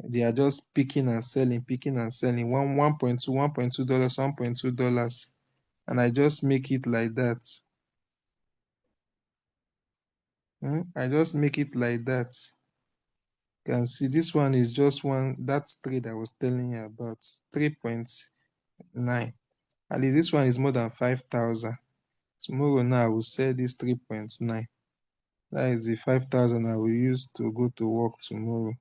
they are just picking and selling, $1.2, $1.2, and I just make it like that. I just make it like that. You can see this one is just that trade I was telling you about, 3.9. At least this one is more than 5,000. Tomorrow now I will sell this 3.9. That is the 5,000 I will use to go to work tomorrow.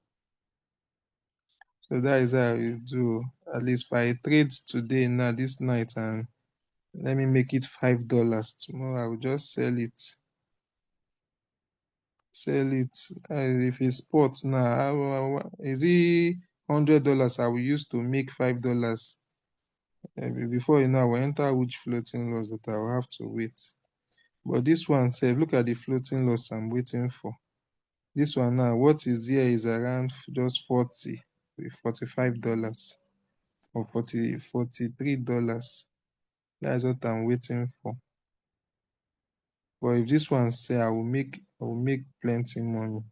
So that is how I do. At least if I trade today now, this night, and let me make it $5. Tomorrow I will just sell it. If it's sports now, is it $100 I will use to make $5? Before you know, I will enter which floating loss that I will have to wait. But this one, say, look at the floating loss I'm waiting for. This one now, what is here is around just $45 or $43. That's what I'm waiting for. But if this one say, I will make plenty money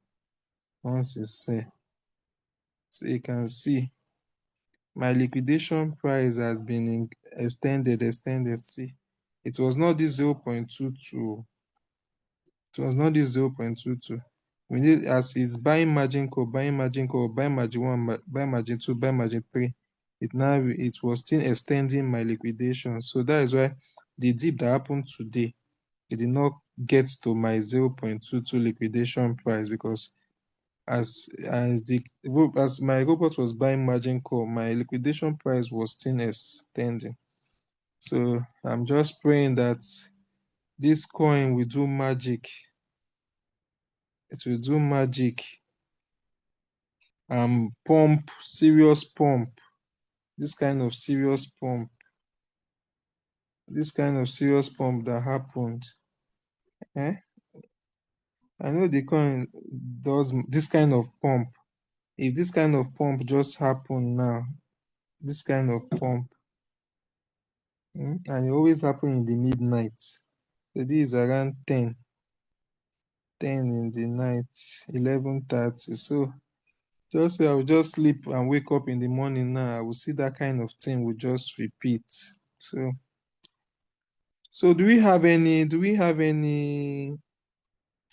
once it's say. So you can see my liquidation price has been extended. See, it was not this 0.22. It was not this 0.22. We need, as it's buying margin call, buy margin 1, buy margin 2, buy margin 3. It was still extending my liquidation. So that is why the dip that happened today, it did not get to my 0.22 liquidation price, because as my robot was buying margin call, my liquidation price was still extending. So I'm just praying that this coin will do magic. It will do magic and pump, serious pump. This kind of serious pump that happened. I know the coin does this kind of pump. If this kind of pump just happened now, this kind of pump, and it always happen in the midnight. So this is around 10 in the night, 11:30. So just say I will just sleep and wake up in the morning now, I will see that kind of thing will just repeat. So do we have any?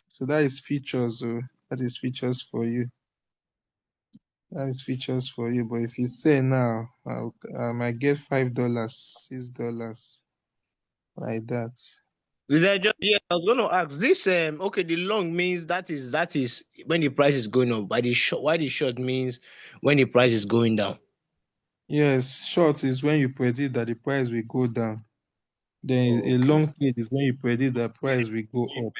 So that is features. That is features for you. But if you say now, I might get $5, $6, like that.
Yeah, I was going to ask this. Okay, the long means that is when the price is going up. Why the short means when the price is going down.
Yes, short is when you predict that the price will go down. Then a
Okay.
long trade is when you predict that price will go up.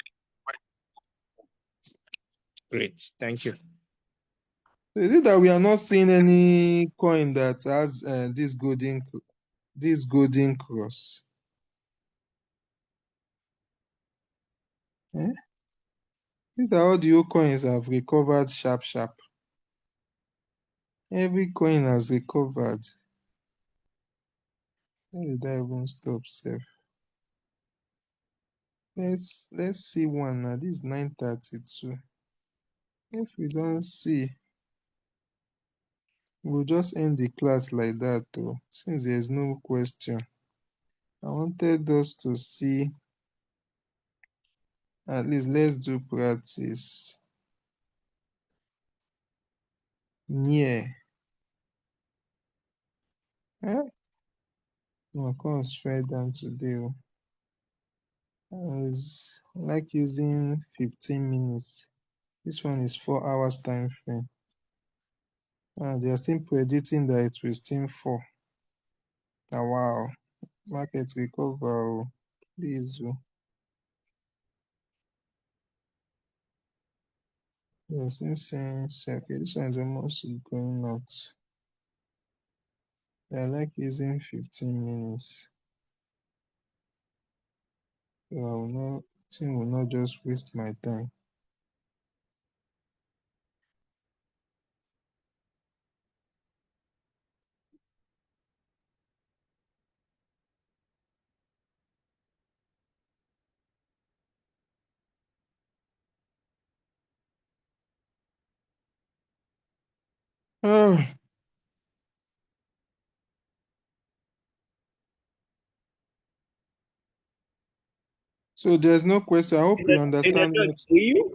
Great. Thank you.
So is it that we are not seeing any coin that has this golden cross? Eh? Is it that all the old coins have recovered sharp, sharp? Every coin has recovered. Where did I even stop, sef? Let's see one now. This is 9:32. If we don't see, we'll just end the class like that though, since there's no question. I wanted us to see, at least let's do practice. Yeah. Eh? No, come straight down today. Oh. I like using 15 minutes. This one is 4 hours time frame. They are still predicting that it will still fall. Ah, wow. Market recover. Oh. Please. Oh. Yes, insane. Okay, this one is almost going out. I like using 15 minutes. So I will not thing will not just waste my time. Ah, so there's no question. I hope we understand what.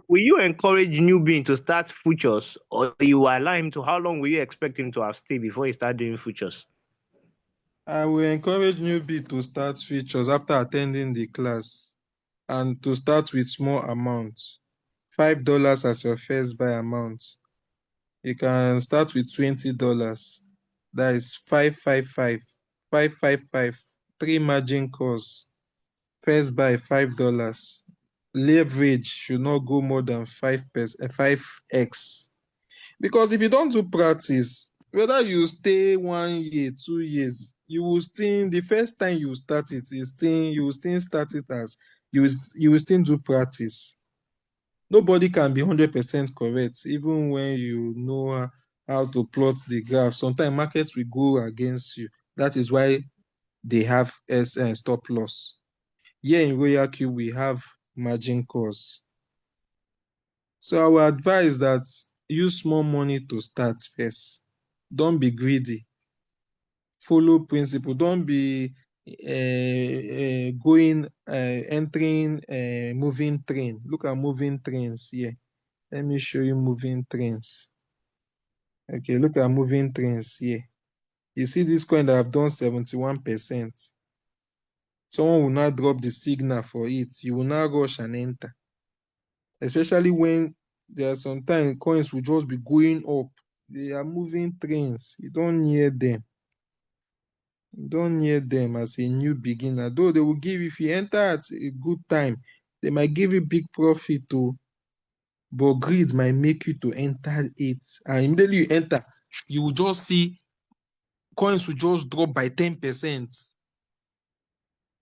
Will you encourage newbie to start futures, or you will allow him to? How long will you expect him to have stayed before he start doing futures?
I will encourage newbie to start features after attending the class and to start with small amounts. $5 as your first buy amount. You can start with $20. That is 555. 555. 3 margin calls. First buy $5. Leverage should not go more than 5x. Because if you don't do practice, whether you stay 1 year, 2 years, you will still, the first time you start it, you will still start it as you will still do practice. Nobody can be 100% correct, even when you know how to plot the graph. Sometimes markets will go against you. That is why they have stop loss. Here in Royal Q, we have margin calls. So I will advise that use small money to start first. Don't be greedy. Follow principle. Don't be entering moving train. Look at moving trains here. Let me show you moving trains. Okay, look at moving trains here. You see this coin that have done 71%. Someone will now drop the signal for it. You will now rush and enter. Especially when there are sometimes coins will just be going up. They are moving trains. You don't near them. You don't near them as a new beginner. Though they will give, if you enter at a good time, they might give you big profit too. But greed might make you to enter it. And immediately you enter, you will just see coins will just drop by 10%.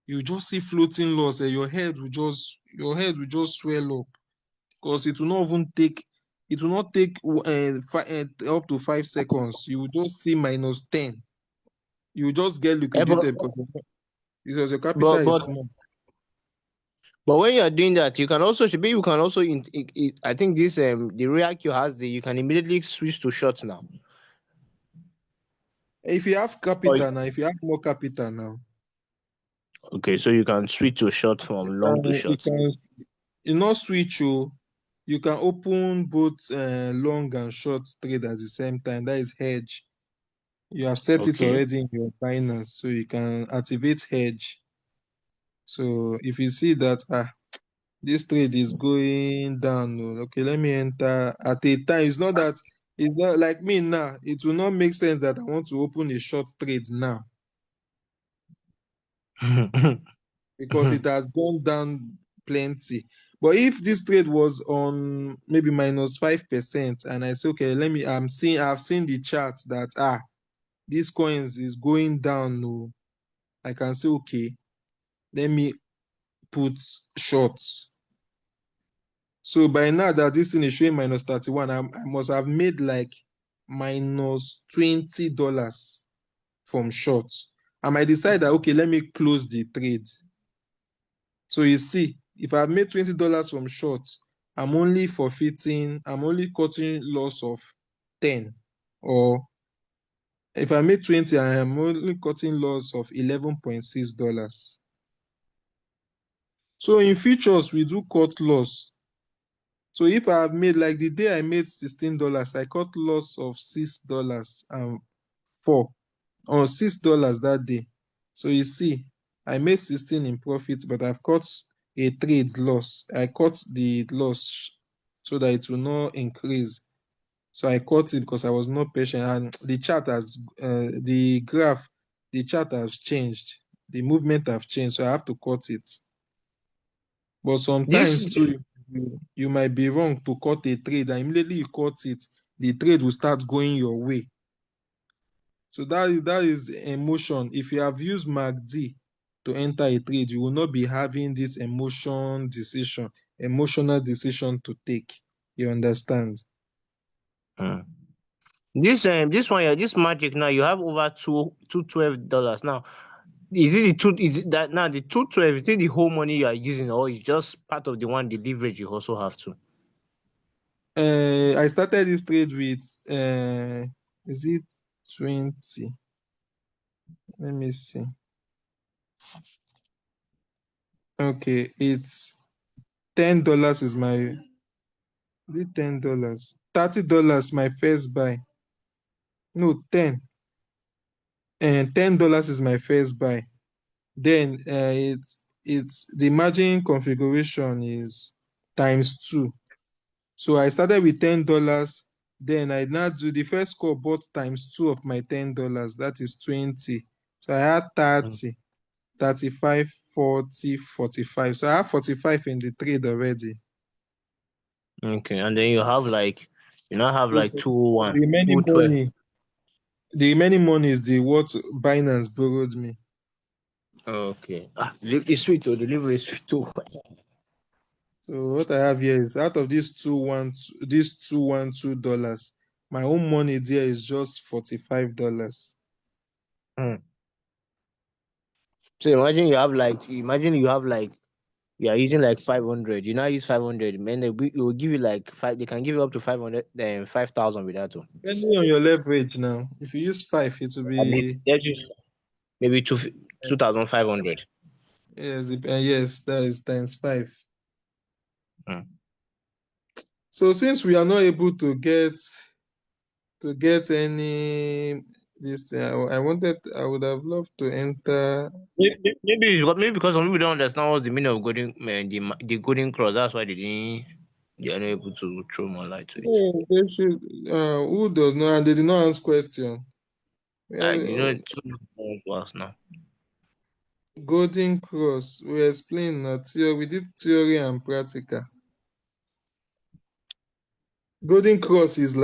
You just see floating loss and your head will just swell up. Because it will not even take up to 5 seconds. You will just see -10. You will just get
Eh, but,
liquidated because your capital
but
is
but
small.
but when you are doing that, you can also maybe you can also I think this the Real Q has you can immediately switch to shorts now.
If you have
Or
capital now, if you have more capital now,
okay, so you can switch to short from long to
you
short.
can you not switch. You can open both long and short trade at the same time. That is hedge. You have set it
Okay.
already in your Binance, so you can activate hedge. So if you see that this trade is going down, oh, okay, let me enter at a time. It's not that It's not like me now. It will not make sense that I want to open a short trade now because it has gone down plenty. But if this trade was on maybe minus 5%, and I say, okay, I've seen the chart that this coins is going down. No, I can say, okay, let me put shorts. So by now that this thing is showing minus 31, I must have made like minus $20 from shorts. I might decide that, okay, let me close the trade. So you see, if I've made $20 from shorts, I'm only cutting loss of 10. Or if I made 20, I am only cutting loss of $11.6. So in futures, we do cut loss. So if I have made, like the day I made $16, I cut loss of $6.04 or $6 that day. So you see, I made 16 in profit, but I've cut a trade loss. I cut the loss so that it will not increase. So I cut it because I was not patient, and the chart has the chart has changed. The movement have changed, so I have to cut it. But
This
sometimes too, you might be wrong to cut a trade, and immediately you cut it, the trade will start going your way. So that is emotion. If you have used MACD to enter a trade, you will not be having this emotional decision to take. You understand?
this one, yeah, this magic now you have over two $12 now. Is it the two? Is it that now the 212? Is it the whole money you are using, or is just part of the one the leverage you also have to?
I started this trade with is it 20? Let me see. Okay, it's $10 is my $10. $30 my first buy. No, 10. And $10 is my first buy. Then it's the margin configuration is times 2. So I started with $10. Then I now do the first call bought times 2 of my $10. That is 20. So I had 30, 35, 40, 45. So I have 45 in the trade already.
Okay, and then you now have
So
like
for
201,
the remaining
212.
money, the remaining money is the what Binance borrowed me.
Okay. It's sweet too. Delivery is sweet too.
So what I have here is out of these $212, my own money there is just $45.
Hmm. So imagine you have like you are using like 500. You now use 500, man. It will give you like five. They can give you up to 500, then 5,000 with that too.
Depending on your leverage now, if you use 5, it will
At least
be
let's use maybe 2,500.
yes, that is times 5.
Hmm.
So since we are not able to get any this thing, I would have loved to enter.
Maybe because some people don't understand what's the meaning of the golden cross. That's why they are not able to throw more light to it.
No, they should. Who does not? And they did not ask question.
Like
Well,
it's to us now.
Golden Cross. We explain that theory. We did theory and practical. Golden Cross is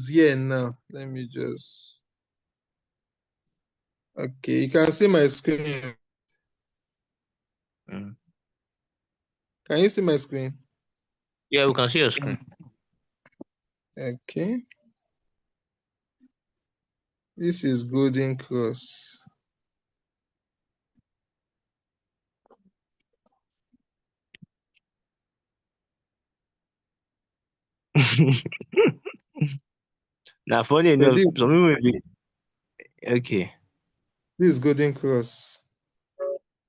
here now. Let me just. Okay, you can see my screen.
Mm.
Can you see my screen?
Yeah, we can see your screen.
Okay, this is Golden Cross.
Now, funny
So
enough,
this,
some people will be okay.
this is Golden Cross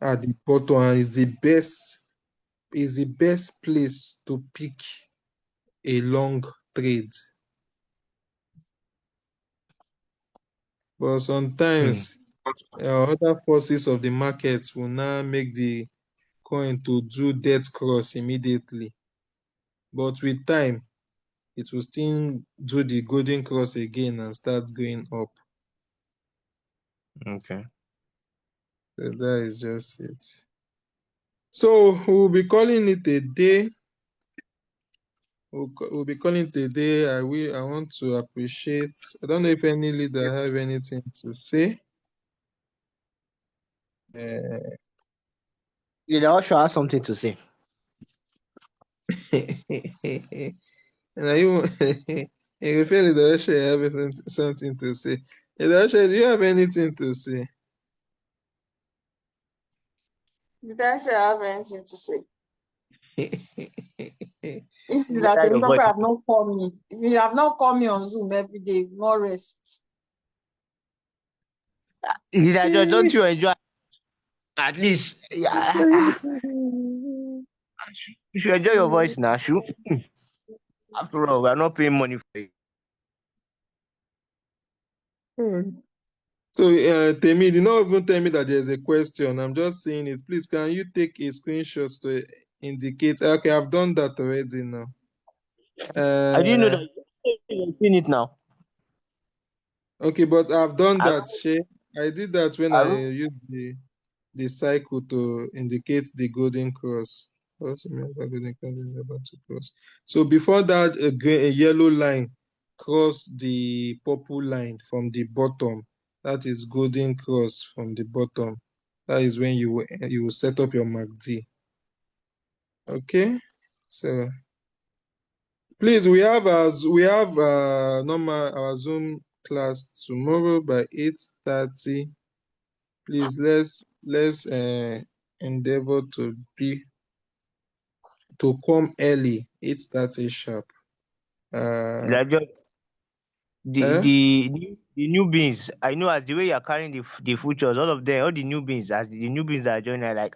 at the bottom, and is the best. Is the best place to pick a long trade. But
Hmm.
sometimes other forces of the market will now make the coin to do death cross immediately. But with time, it will still do the golden cross again and start going up.
Okay.
So that is just it. So we'll be calling it a day. We'll be calling it a day. I want to appreciate. I don't know if any leader have anything to say.
Yeah, also has something to say.
And are you you feel Leader Oshe have something to say? Leader Oshe, do you have anything to say?
Did I say I have anything to say? If you
Hear your voice.
have not called me, if you have not called me on Zoom every day, no rest.
Leader George, don't you enjoy at least? Yeah, you should enjoy your voice now, Shu. After all, we are not paying money for it.
So, Temi, did not even tell me that there's a question. I'm just saying it. Please, can you take a screenshot to indicate? Okay, I've done that already now.
I didn't know that you've seen it now.
Okay, but I've done
I,
that, Shay. I did that when
I,
I used the cycle to indicate the golden cross. Also, remember golden cross is about to cross. So before that, a yellow line cross the purple line from the bottom. That is golden cross from the bottom. That is when you will set up your MACD. Okay, so please, we have normal our Zoom class tomorrow by 8:30. Please let's endeavor to come early, 8:30 sharp.
Leader George,
Eh?
the new beans. I know as the way you're carrying the futures, all of them, all the new beans, as the new beans that are joining, are like,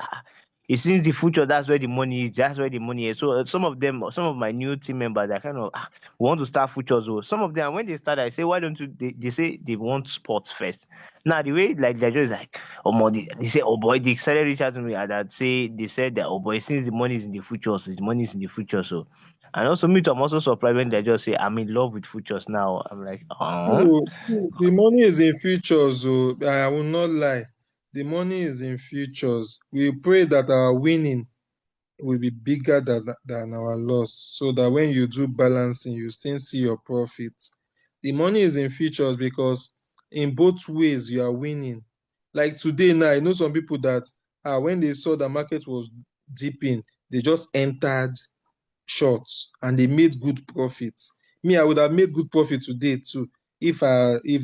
it seems the future, that's where the money is. That's where the money is. So some of them, some of my new team members are kind of we want to start futures. Oh. Some of them, when they start, I say, why don't you? They say they want sports first. Now the way like Leader George is like, oh my, they say, oh boy, they started reach out to me and that say they said that, oh boy, since the money is in the future, so the money is in the future, so. And also me too, I'm also surprised when they just say I'm in love with futures now. I'm like, oh,
No, the money is in futures. Oh, I will not lie. The money is in futures. We pray that our winning will be bigger than our loss, so that when you do balancing, you still see your profits. The money is in futures because in both ways you are winning. Like today now, I know some people that when they saw the market was dipping, they just entered shorts and they made good profits. Me, I would have made good profit today too if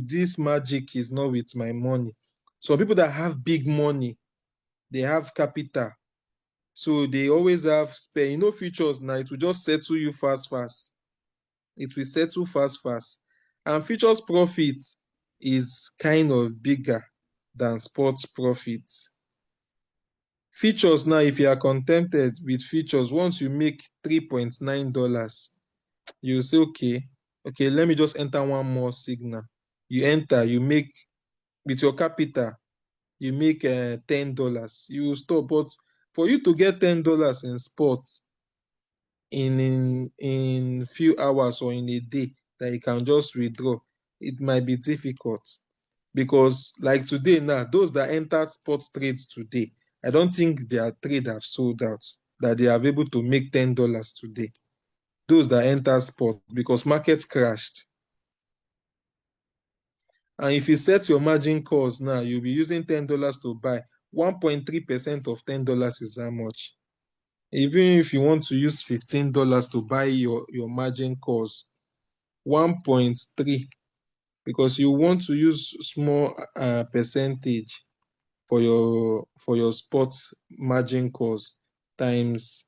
this magic is not with my money. So people that have big money, they have capital, so they always have spare. Futures now, it will just settle you fast. It will settle fast. And futures profit is kind of bigger than sports profits. Futures now, if you are contented with futures, once you make $3.9, you say, okay, let me just enter one more signal. You enter, you make, with your capital, you make $10. You will stop. But for you to get $10 in sports in few hours or in a day that you can just withdraw, it might be difficult. Because like today now, those that entered sports trades today, I don't think their trade have sold out, that they are able to make $10 today. Those that enter sport, because markets crashed. And if you set your margin calls now, you'll be using $10 to buy. 1.3% of $10 is how much? Even if you want to use $15 to buy your margin calls, 1.3, because you want to use small percentage for your sports margin calls times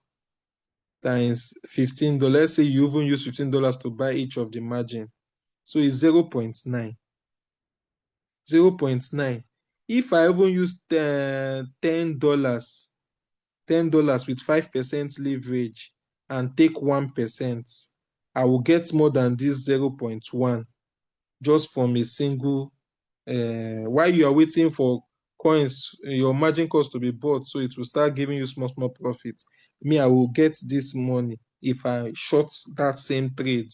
$15. Let's say you even use $15 to buy each of the margin. So it's 0.9. 0.9. If I even use $10 with 5% leverage and take 1%, I will get more than this 0.1 just from a single. While you are waiting for coins, your margin cost to be bought, so it will start giving you small profits. Me, I will get this money if I short that same trade.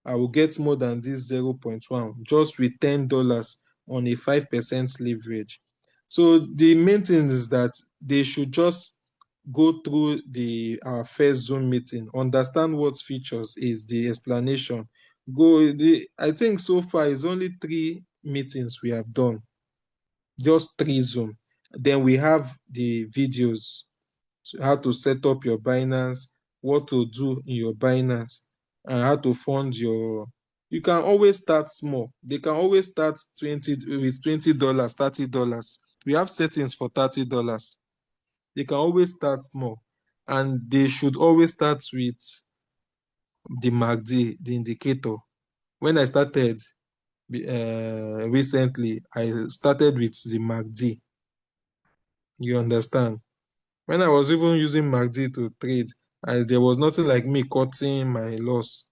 I will get more than this 0.1 just with $10 on a 5% leverage. So the main thing is that they should just go through our first Zoom meeting, understand what features is, the explanation. I think so far it's only 3 meetings we have done, just 3 Zoom. Then we have the videos, so how to set up your Binance, what to do in your Binance, and how to fund your. You can always start small. They can always start with $20, $30. We have settings for $30. They can always start small, and they should always start with the MACD, the indicator. When I started recently, I started with the MACD. You understand? When I was even using MACD to trade, there was nothing like me cutting my loss.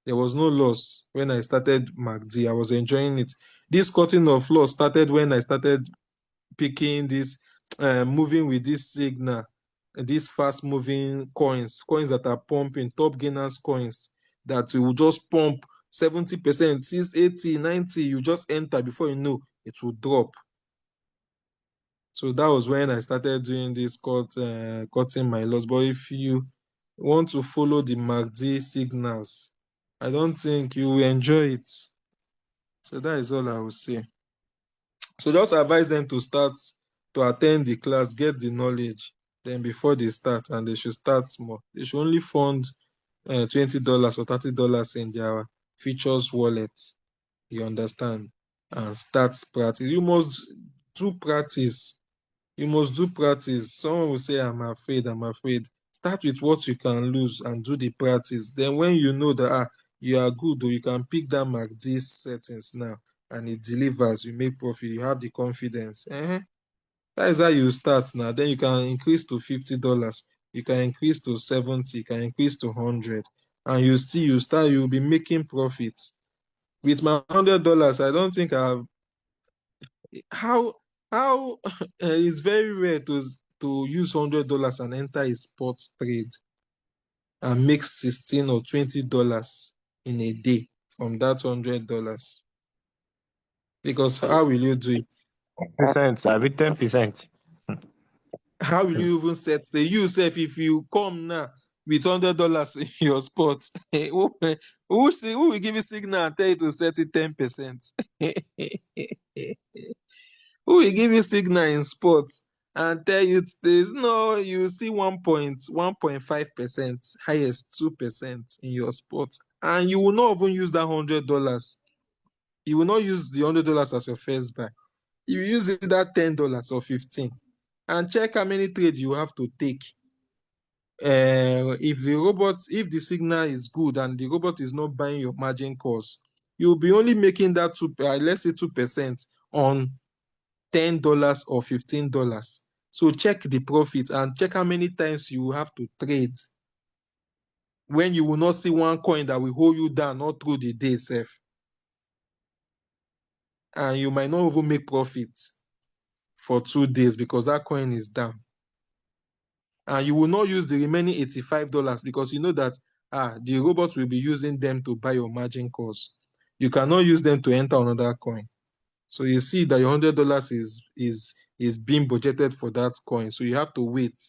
There was no loss when I started MACD. I was enjoying it. This cutting of loss started when I started picking this, moving with this signal, these fast moving coins that are pumping, top gainers coins that will just pump 70%, 60, 80, 90. You just enter, before you know, it will drop. So that was when I started doing this cutting my loss. But if you want to follow the MACD signals, I don't think you will enjoy it. So that is all I will say. So just advise them to attend the class, get the knowledge, then before they start, and they should start small. They should only fund $20 or $30 in their futures wallet. You understand? And start practice. You must do practice. You must do practice. Someone will say, I'm afraid. Start with what you can lose and do the practice. Then when you know that you are good, or you can pick that MACD settings now, and it delivers, you make profit, you have the confidence. That is how you start now. Then you can increase to $50. You can increase to 70. You can increase to 100. And you'll be making profits. With my $100, I don't think how it's very rare to use $100 and enter a sports trade and make $16 or $20 in a day from that $100. Because how will you do it?
Percent, I be 10%.
How will you even set you self if you come now with $100 in your spot? Who will give you signal and tell you to set it 10%? Who will give you signal in sports and tell you there's no, you see 1.5%, highest 2% in your spot, and you will not even use that $100. You will not use the $100 as your first buy. You use either $10 or 15, and check how many trades you have to take. If the signal is good and the robot is not buying your margin calls, you'll be only making that let's say 2% on $10 or $15. So check the profit and check how many times you will have to trade when you will not see one coin that will hold you down all through the day safe. And you might not even make profit for 2 days because that coin is down. And you will not use the remaining $85 because you know that the robot will be using them to buy your margin calls. You cannot use them to enter another coin. So you see that your $100 is being budgeted for that coin. So you have to wait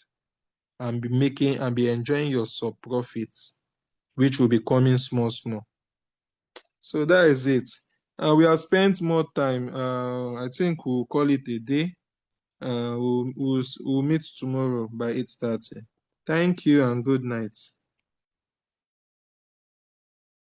and be enjoying your sub profits, which will be coming small. So that is it. We have spent more time. I think we'll call it a day. We'll meet tomorrow by 8:30. Thank you and good night.